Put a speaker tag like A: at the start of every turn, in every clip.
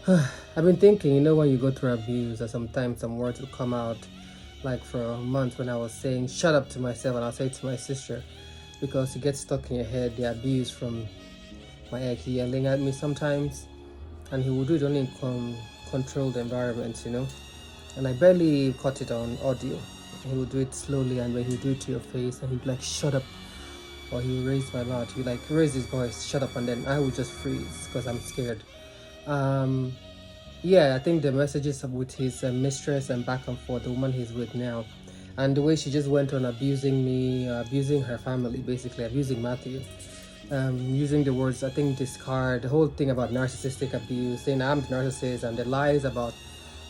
A: I've been thinking, when you go through abuse, or sometimes some words will come out. Like for a month when I was saying shut up to myself, and I'll say it to my sister because it gets stuck in your head, the abuse from my ex yelling at me sometimes, and he would do it only in controlled environments. And I barely caught it on audio. He would do it slowly, and when he would do it to your face, and he'd be like, shut up, or he would raise my mouth, he would like raise his voice, shut up, and then I would just freeze because I'm scared. Um, yeah, I think the messages with his mistress and back and forth, the woman he's with now, and the way she just went on abusing me, abusing her family, basically abusing Matthew, using the words, I think, discard, the whole thing about narcissistic abuse, saying I'm the narcissist, and the lies about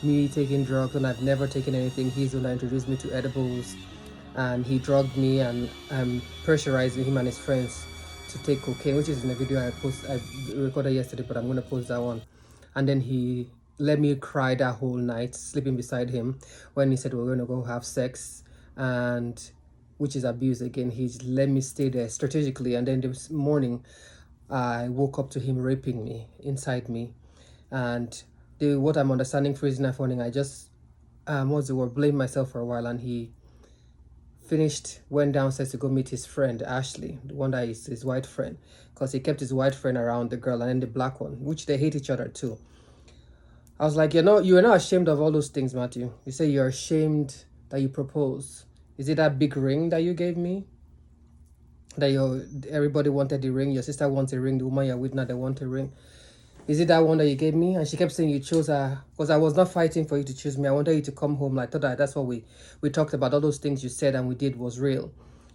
A: me taking drugs when I've never taken anything. He's the one that introduced me to edibles, and he drugged me and pressurized him and his friends to take cocaine, which is in a video I recorded yesterday, but I'm gonna post that one. And then he let me cry that whole night, sleeping beside him when he said we're gonna go have sex, and which is abuse again. He let me stay there strategically, and then this morning I woke up to him raping me inside me, and what I'm understanding freezing that morning, I just what's the word, blame myself for a while, and he finished, went downstairs to go meet his friend Ashley, the one that is his white friend, because he kept his white friend around the girl and then the black one, which they hate each other too. I was like, you are not ashamed of all those things, Matthew. You say you're ashamed that you propose. Is it that big ring that you gave me? That everybody wanted the ring, your sister wants a ring, the woman you're with now, they want a ring. Is it that one that you gave me? And she kept saying you chose her, because I was not fighting for you to choose me. I wanted you to come home. I thought that's what we talked about. All those things you said and we did was real.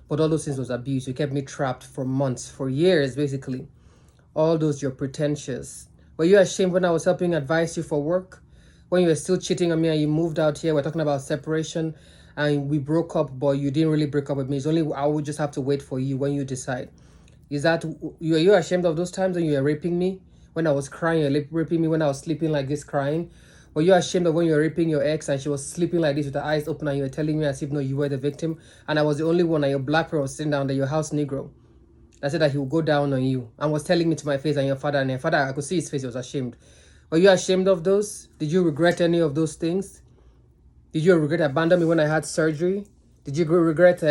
A: But all those things was abuse. You kept me trapped for months, for years, basically. All those, you're pretentious. Were you ashamed when I was helping advise you for work? When you were still cheating on me and you moved out here, we're talking about separation, and we broke up, but you didn't really break up with me. It's only I would just have to wait for you when you decide. Is that, are you ashamed of those times when you were raping me? When I was crying, you're raping me when I was sleeping like this crying? Were you ashamed of when you were raping your ex and she was sleeping like this with her eyes open and you were telling me as if no, you were the victim and I was the only one and your black friend was sitting down there, your house Negro? I said that he would go down on you and was telling me to my face and your father, and your father, I could see his face, he was ashamed. Were you ashamed of those? Did you regret any of those things? Did you regret abandoning me when I had surgery? Did you regret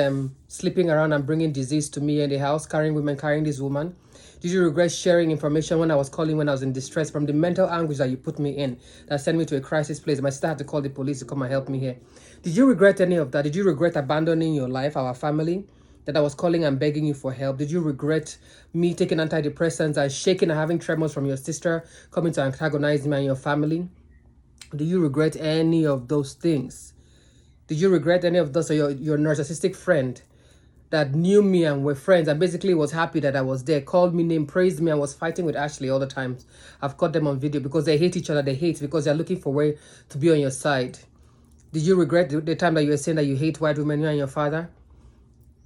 A: sleeping around and bringing disease to me in the house, carrying this woman? Did you regret sharing information when I was calling when I was in distress from the mental anguish that you put me in, that sent me to a crisis place? My sister had to call the police to come and help me here. Did you regret any of that? Did you regret abandoning your life, our family, that I was calling and begging you for help? Did you regret me taking antidepressants and shaking and having tremors from your sister coming to antagonize me and your family? Do you regret any of those things? Did you regret any of those? Or your narcissistic friend that knew me and were friends and basically was happy that I was there, called me name, praised me, and was fighting with Ashley all the time. I've caught them on video because they hate each other. They hate because they're looking for a way to be on your side. Did you regret the time that you were saying that you hate white women, you and your father?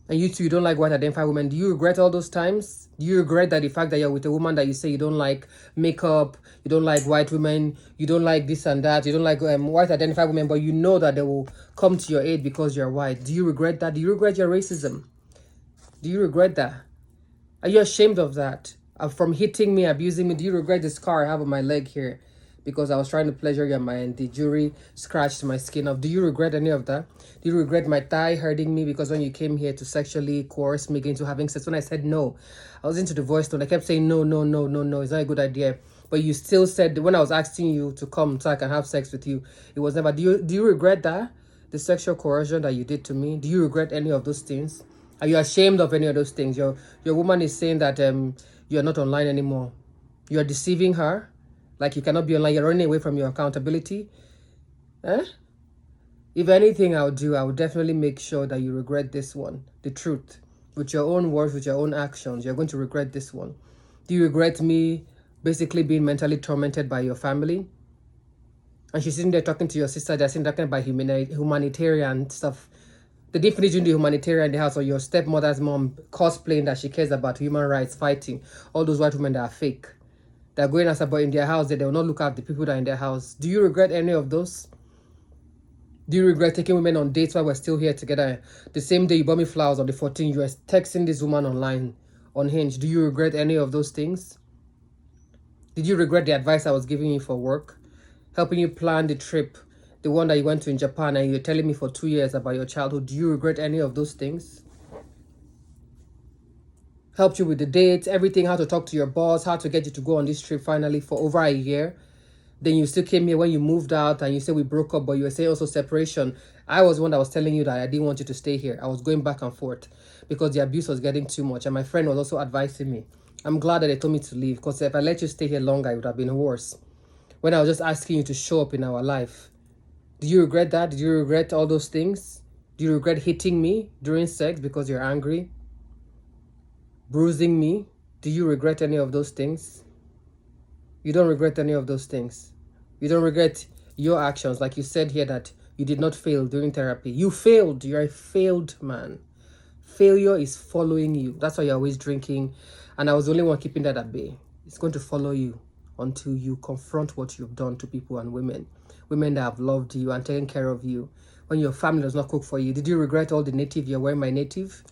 A: And you two, you don't like white identified women. Do you regret all those times? Do you regret that the fact that you're with a woman that you say you don't like makeup, you don't like white women, you don't like this and that, you don't like white identified women, but you know that they will come to your aid because you're white? Do you regret that? Do you regret your racism? Do you regret that? Are you ashamed of that? From hitting me, abusing me? Do you regret the scar I have on my leg here? Because I was trying to pleasure you and the jury scratched my skin off. Do you regret any of that? Do you regret my thigh hurting me because when you came here to sexually coerce me into having sex, when I said no, I was into the voice tone. I kept saying no, no, no, no, no, it's not a good idea. But you still said, when I was asking you to come so I can have sex with you, it was never. Do you regret that? The sexual coercion that you did to me? Do you regret any of those things? Are you ashamed of any of those things? Your woman is saying that you're not online anymore. You're deceiving her. Like you cannot be online. You're running away from your accountability. Eh? If anything I would definitely make sure that you regret this one. The truth. With your own words, with your own actions. You're going to regret this one. Do you regret me basically being mentally tormented by your family? And she's sitting there talking to your sister. They're sitting talking about humanitarian stuff. The difference between the humanitarian in the house or your stepmother's mom cosplaying that she cares about human rights, fighting, all those white women that are fake. They're going as about in their house that they will not look at the people that are in their house. Do you regret any of those? Do you regret taking women on dates while we're still here together? The same day you bought me flowers on the 14th, you were texting this woman online on Hinge. Do you regret any of those things? Did you regret the advice I was giving you for work? Helping you plan the trip, the one that you went to in Japan, and you're telling me for 2 years about your childhood. Do you regret any of those things? Helped you with the dates, everything, how to talk to your boss, how to get you to go on this trip finally for over a year. Then you still came here when you moved out and you said we broke up, but you were saying also separation. I was the one that was telling you that I didn't want you to stay here. I was going back and forth because the abuse was getting too much. And my friend was also advising me. I'm glad that they told me to leave, because if I let you stay here longer, it would have been worse. When I was just asking you to show up in our life. Do you regret that? Did you regret all those things? Do you regret hitting me during sex because you're angry? Bruising me? Do you regret any of those things? You don't regret any of those things. You don't regret your actions. Like you said here that you did not fail during therapy. You failed. You're a failed man. Failure is following you. That's why you're always drinking. And I was the only one keeping that at bay. It's going to follow you until you confront what you've done to people and women. Women that have loved you and taken care of you. When your family does not cook for you. Did you regret all the native you're wearing my native?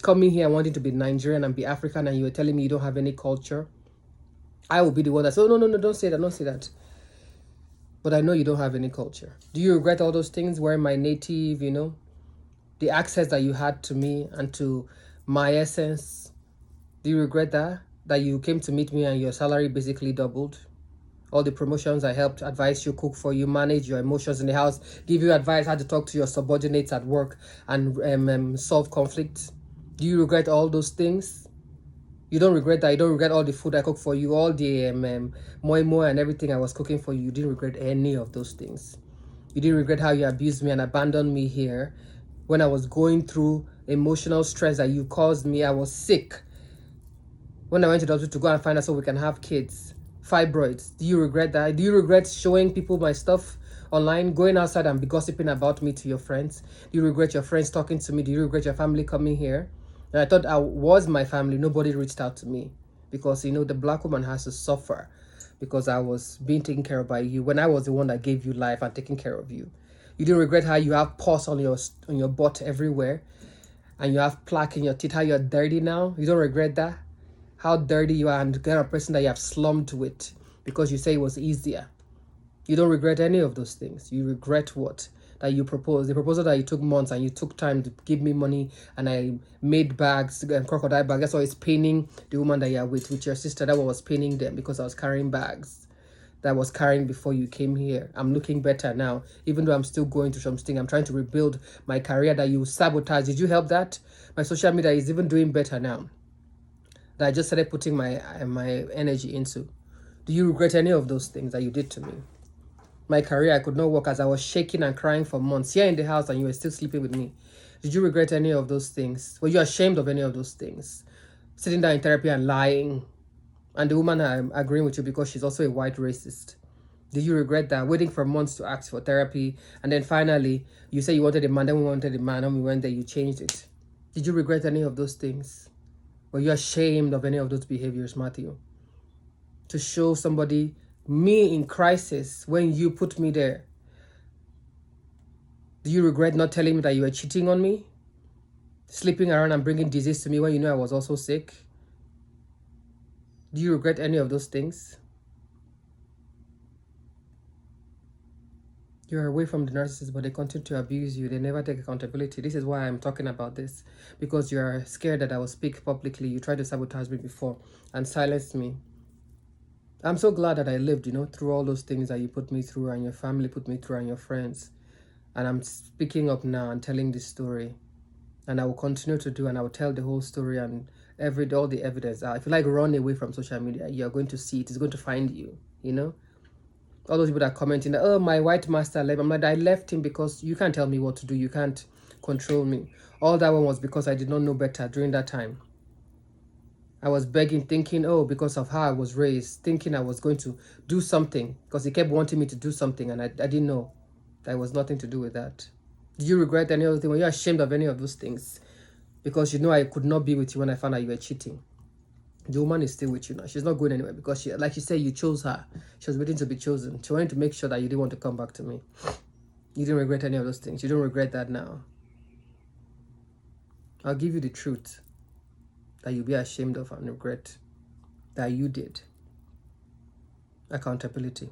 A: Coming here and wanting to be Nigerian and be African, and you were telling me you don't have any culture? I will be the one that says, oh, no, don't say that, don't say that. But I know you don't have any culture. Do you regret all those things, wearing my native, the access that you had to me and to my essence? Do you regret that? That you came to meet me and your salary basically doubled? All the promotions I helped advise you, cook for you, manage your emotions in the house, give you advice how to talk to your subordinates at work and solve conflict. Do you regret all those things? You don't regret that. You don't regret all the food I cooked for you, all the moi moi and everything I was cooking for you. You didn't regret any of those things. You didn't regret how you abused me and abandoned me here when I was going through emotional stress that you caused me. I was sick. When I went to the hospital to go and find out so we can have kids, fibroids. Do you regret that? Do you regret showing people my stuff online, going outside and be gossiping about me to your friends? Do you regret your friends talking to me? Do you regret your family coming here? And I thought I was my family. Nobody reached out to me because, the black woman has to suffer because I was being taken care of by you when I was the one that gave you life and taking care of you. You didn't regret how you have pus on your butt everywhere and you have plaque in your teeth, how you're dirty now. You don't regret that? How dirty you are and the kind of person that you have slumped with because you say it was easier. You don't regret any of those things. You regret what? That you proposed. The proposal that you took months and you took time to give me money and I made bags and crocodile bags. That's why it's paining the woman that you're with your sister. That was paining them because I was carrying bags that I was carrying before you came here. I'm looking better now. Even though I'm still going through something, I'm trying to rebuild my career that you sabotaged. Did you help that? My social media is even doing better now that I just started putting my energy into. Do you regret any of those things that you did to me? My career, I could not work as I was shaking and crying for months here in the house and you were still sleeping with me. Did you regret any of those things? Were you ashamed of any of those things? Sitting down in therapy and lying, and the woman I'm agreeing with you because she's also a white racist. Did you regret that? Waiting for months to ask for therapy, and then finally you say you wanted a man, then we wanted a man, and we went there, you changed it. Did you regret any of those things? Were you ashamed of any of those behaviors, Matthew? To show somebody me in crisis when you put me there. Do you regret not telling me that you were cheating on me? Sleeping around and bringing disease to me when you know I was also sick? Do you regret any of those things? You're away from the narcissists, but they continue to abuse you. They never take accountability. This is why I'm talking about this. Because you're scared that I will speak publicly. You tried to sabotage me before and silence me. I'm so glad that I lived, through all those things that you put me through and your family put me through and your friends. And I'm speaking up now and telling this story. And I will continue to do, and I will tell the whole story and all the evidence. If you like run away from social media, you're going to see it. It's going to find you, All those people that are commenting that, oh, my white master left. I'm like, I left him because you can't tell me what to do. You can't control me. All that one was because I did not know better during that time. I was begging, thinking, oh, because of how I was raised, thinking I was going to do something because he kept wanting me to do something and I didn't know that it was nothing to do with that. Did you regret any other thing? Were you ashamed of any of those things? Because I could not be with you when I found out you were cheating. The woman is still with you now. She's not going anywhere because like you said, you chose her. She was waiting to be chosen. She wanted to make sure that you didn't want to come back to me. You didn't regret any of those things. You don't regret that now. I'll give you the truth that you'll be ashamed of and regret that you did. accountability.